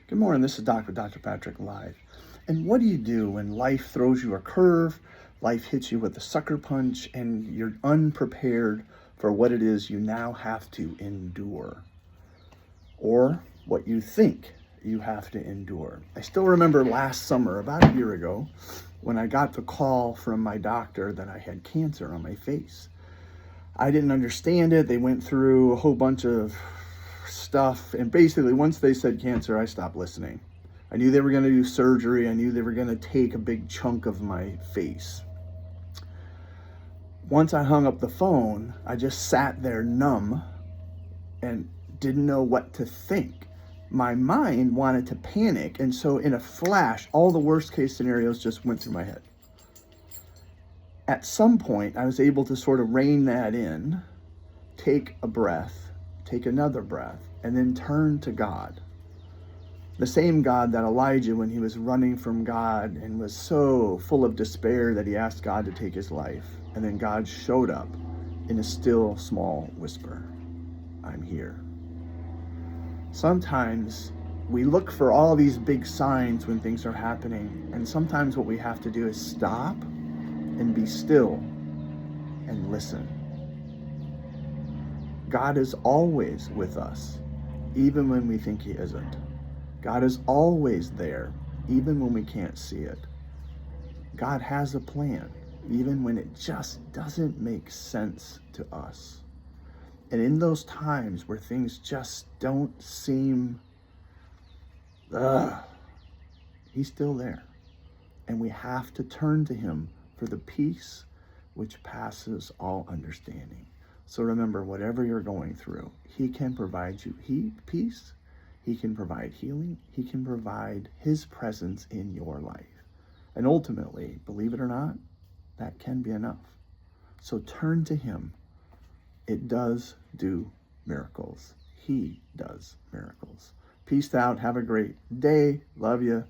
Good morning, this is Dr. Patrick Live. And what do you do when life throws you a curve, life hits you with a sucker punch, and you're unprepared for what it is you now have to endure? Or what you think you have to endure. I still remember last summer, about a year ago, when I got the call from my doctor that I had cancer on my face. I didn't understand it. They went through a whole bunch of stuff, and basically once they said cancer, I stopped listening. I knew they were going to do surgery. I knew they were going to take a big chunk of my face. Once I hung up the phone, I just sat there numb and didn't know what to think. My mind wanted to panic, and so in a flash, all the worst case scenarios just went through my head. At some point, I was able to sort of rein that in, take a breath, take another breath, and then turn to God. The same God that Elijah, when he was running from God and was so full of despair that he asked God to take his life. And then God showed up in a still small whisper. I'm here. Sometimes we look for all these big signs when things are happening. And sometimes what we have to do is stop and be still and listen. God is always with us, even when we think he isn't. God is always there, even when we can't see it. God has a plan, even when it just doesn't make sense to us. And in those times where things just don't seem, he's still there. And we have to turn to him for the peace which passes all understanding. So remember, whatever you're going through, he can provide you peace. He can provide healing. He can provide his presence in your life. And ultimately, believe it or not, that can be enough. So turn to him. It does do miracles. He does miracles. Peace out. Have a great day. Love you.